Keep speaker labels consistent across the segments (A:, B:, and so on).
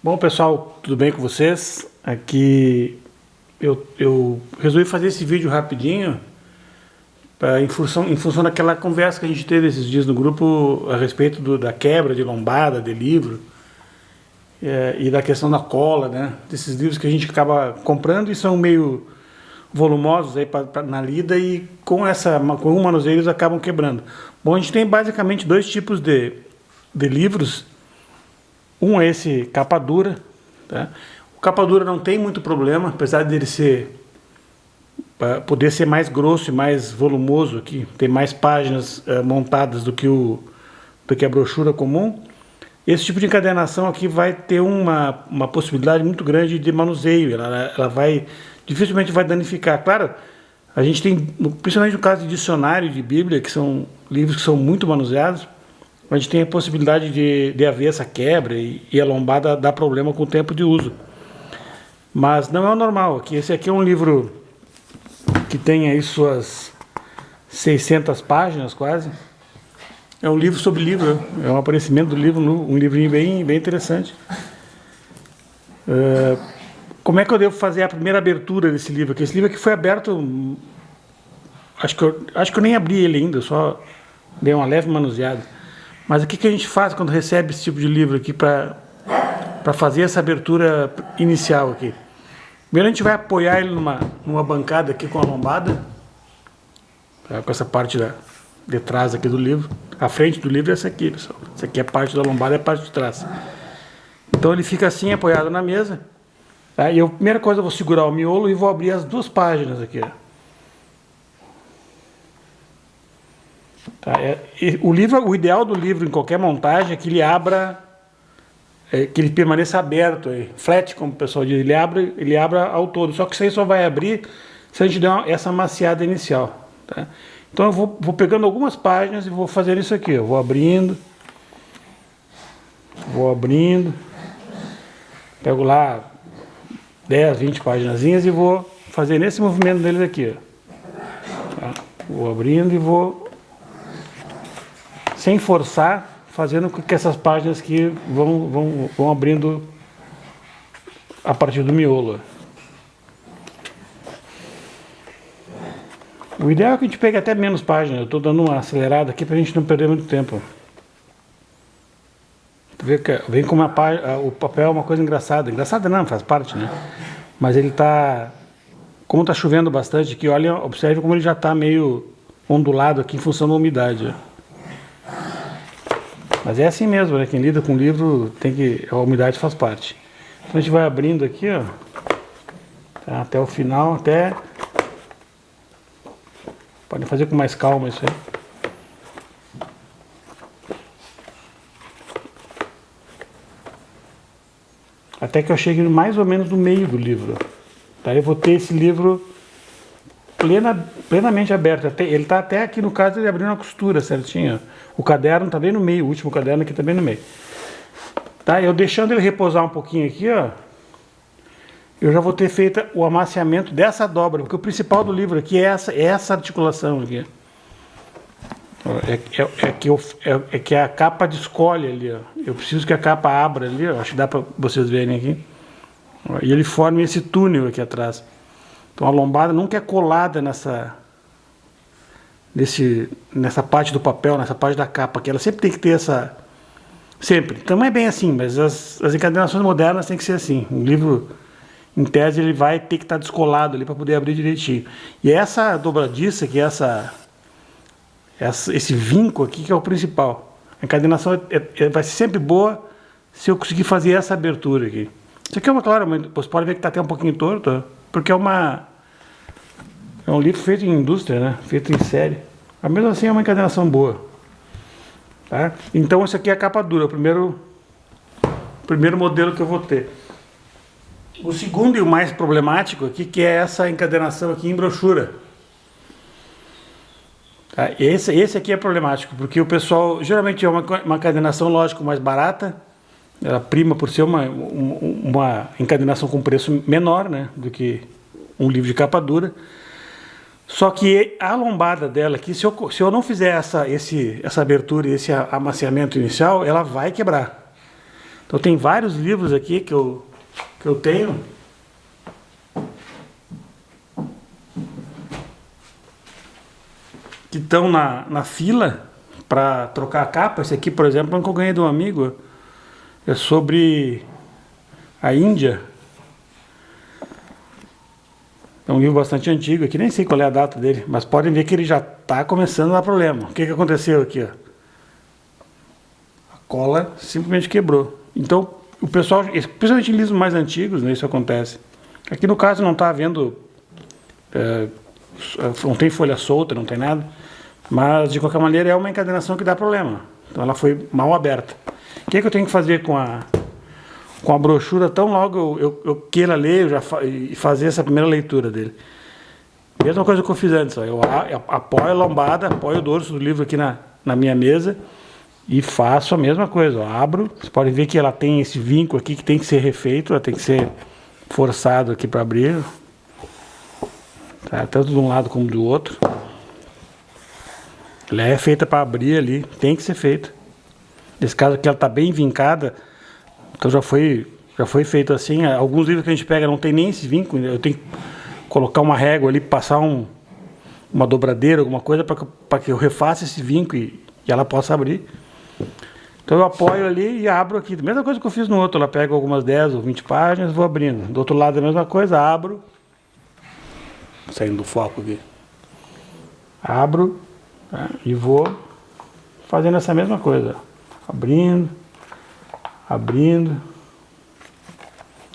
A: Bom, pessoal, tudo bem com vocês? Aqui eu resolvi fazer esse vídeo rapidinho em função daquela conversa que a gente teve esses dias no grupo a respeito da quebra de lombada de livro e da questão da cola, né? Desses livros que a gente acaba comprando e são meio volumosos aí na lida e com o manuseio eles acabam quebrando. Bom, a gente tem basicamente dois tipos de livros. Um é esse capa dura, tá? O capa dura não tem muito problema, apesar dele poder ser mais grosso e mais volumoso aqui, ter mais páginas montadas do que a brochura comum. Esse tipo de encadernação aqui vai ter uma possibilidade muito grande de manuseio, dificilmente vai danificar. Claro, a gente tem, principalmente no caso de dicionário de Bíblia, que são livros que são muito manuseados, a gente tem a possibilidade de haver essa quebra e a lombada dar problema com o tempo de uso. Mas não é o normal. Esse aqui é um livro que tem aí suas 600 páginas quase. É um livro sobre livro, é um aparecimento do livro, um livrinho bem interessante. Como é que eu devo fazer a primeira abertura desse livro aqui? Esse livro aqui foi aberto, acho que eu nem abri ele ainda, só dei uma leve manuseada. Mas o que a gente faz quando recebe esse tipo de livro aqui para fazer essa abertura inicial aqui? Primeiro a gente vai apoiar ele numa bancada aqui com a lombada, tá? Com essa parte de trás aqui do livro. A frente do livro é essa aqui, pessoal. Essa aqui é a parte da lombada, é a parte de trás. Então ele fica assim apoiado na mesa. Tá? E a primeira coisa eu vou segurar o miolo e vou abrir as duas páginas aqui, ó. Tá, o ideal do livro em qualquer montagem é que ele abra, que ele permaneça aberto, flat, como o pessoal diz, ele abra ao todo. Só que isso aí só vai abrir se a gente der essa maciada inicial. Tá? Então eu vou pegando algumas páginas e vou fazer isso aqui. Eu vou abrindo, pego lá 10, 20 paginazinhas e vou fazer nesse movimento deles aqui. Ó. Tá? Vou abrindo e vou, sem forçar, fazendo com que essas páginas aqui vão abrindo a partir do miolo. O ideal é que a gente pegue até menos páginas. Eu estou dando uma acelerada aqui para a gente não perder muito tempo. Vem com o papel é uma coisa engraçada. Engraçada não, faz parte, né? Mas ele está... Como está chovendo bastante aqui, olha, observe como ele já está meio ondulado aqui em função da umidade. Mas é assim mesmo, né? Quem lida com livro a umidade faz parte. Então a gente vai abrindo aqui, ó, tá? Até o final, Pode fazer com mais calma isso aí. Até que eu chegue mais ou menos no meio do livro. Tá? Eu vou ter esse livro plenamente aberto. Ele está até aqui, no caso, ele abriu uma costura certinho. O caderno está bem no meio, o último caderno aqui está bem no meio. Tá? Eu deixando ele repousar um pouquinho aqui, ó, eu já vou ter feito o amaciamento dessa dobra, porque o principal do livro aqui é essa articulação aqui. É que a capa descolhe ali, ó. Eu preciso que a capa abra ali, ó. Acho que dá para vocês verem aqui. E ele forma esse túnel aqui atrás. Então a lombada nunca é colada nessa parte do papel, nessa parte da capa, que ela sempre tem que ter essa... Sempre. Então não é bem assim, mas as encadernações modernas tem que ser assim. O livro, em tese, ele vai ter que estar descolado ali para poder abrir direitinho. E essa dobradiça, esse vinco aqui que é o principal. A encadernação vai ser sempre boa se eu conseguir fazer essa abertura aqui. Isso aqui claro, você pode ver que está até um pouquinho torto, porque é um livro feito em indústria, né? Feito em série. Mas mesmo assim é uma encadernação boa. Tá? Então esse aqui é a capa dura, o primeiro modelo que eu vou ter. O segundo e o mais problemático aqui, que é essa encadernação aqui em brochura. Tá? Esse aqui é problemático, porque o pessoal, geralmente é uma encadernação, lógico, mais barata. Ela prima por ser uma encadernação com preço menor, né, do que um livro de capa dura. Só que a lombada dela aqui, se eu não fizer essa abertura e esse amaciamento inicial, ela vai quebrar. Então tem vários livros aqui que eu tenho. Que estão na fila para trocar a capa. Esse aqui, por exemplo, é um que eu ganhei de um amigo. É sobre a Índia. É um livro bastante antigo aqui, nem sei qual é a data dele, mas podem ver que ele já está começando a dar problema. O que aconteceu aqui? Ó? A cola simplesmente quebrou. Então, o pessoal, principalmente em livros mais antigos, né, isso acontece. Aqui no caso não está havendo... não tem folha solta, não tem nada. Mas, de qualquer maneira, é uma encadernação que dá problema. Então, ela foi mal aberta. O que eu tenho que fazer com a brochura? Tão logo eu queira ler e fazer essa primeira leitura dele. Mesma coisa que eu fiz antes. Ó, eu apoio a lombada, apoio o dorso do livro aqui na minha mesa e faço a mesma coisa. Ó, abro. Vocês podem ver que ela tem esse vinco aqui que tem que ser refeito, ela tem que ser forçado aqui para abrir. Tá? Tanto de um lado como do outro. Ela é feita para abrir ali, tem que ser feita. Nesse caso aqui ela está bem vincada, então já foi feito assim. Alguns livros que a gente pega não tem nem esse vinco, eu tenho que colocar uma régua ali, passar uma dobradeira, alguma coisa para que eu refaça esse vinco e ela possa abrir. Então eu apoio ali e abro aqui. A mesma coisa que eu fiz no outro, ela pega algumas 10 ou 20 páginas, vou abrindo. Do outro lado a mesma coisa, abro. Saindo do foco aqui. Abro, tá? E vou fazendo essa mesma coisa. Abrindo, abrindo,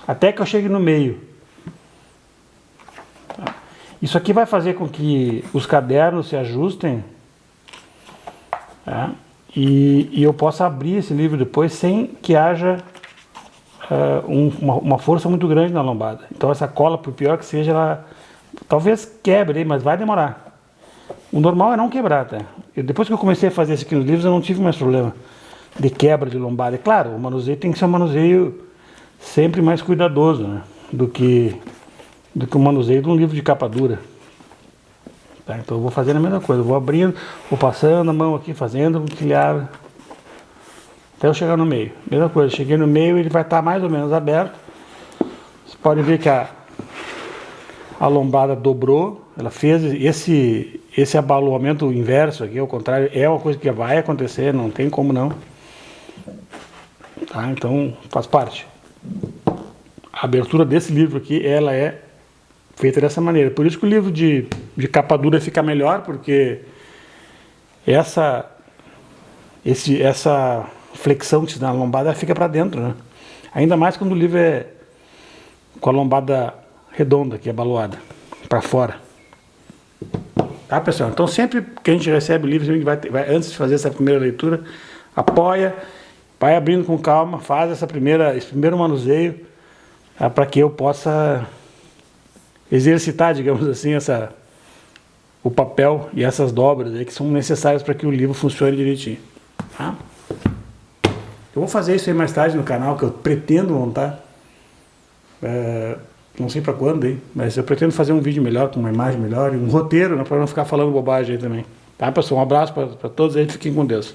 A: até que eu chegue no meio. Tá? Isso aqui vai fazer com que os cadernos se ajustem, tá? E eu possa abrir esse livro depois sem que haja uma força muito grande na lombada. Então essa cola, por pior que seja, ela talvez quebre, mas vai demorar. O normal é não quebrar, tá? Depois que eu comecei a fazer isso aqui nos livros, eu não tive mais problema de quebra de lombada. É claro, o manuseio tem que ser um manuseio sempre mais cuidadoso, né, do que o manuseio de um livro de capa dura. Tá? Então eu vou fazendo a mesma coisa, eu vou abrindo, vou passando a mão aqui, fazendo com que ele abra, até eu chegar no meio. Mesma coisa, cheguei no meio, ele vai estar mais ou menos aberto. Vocês podem ver que a lombada dobrou, ela fez esse abaloamento inverso aqui, ao contrário, é uma coisa que vai acontecer, não tem como não. Tá? Então faz parte. A abertura desse livro aqui, ela é feita dessa maneira. Por isso que o livro de capa dura fica melhor, porque essa flexão que se dá na lombada fica para dentro, né? Ainda mais quando o livro é com a lombada redonda, que é abaloada, para fora. Tá, pessoal? Então sempre que a gente recebe o livro, a gente vai antes de fazer essa primeira leitura, apoia, vai abrindo com calma, faz esse primeiro manuseio, tá, para que eu possa exercitar, digamos assim, o papel e essas dobras aí que são necessárias para que o livro funcione direitinho. Tá? Eu vou fazer isso aí mais tarde no canal, que eu pretendo montar. Não sei para quando, hein? Mas eu pretendo fazer um vídeo melhor, com uma imagem melhor e um roteiro, né, para não ficar falando bobagem aí também. Tá, pessoal? Um abraço para todos aí, fiquem com Deus.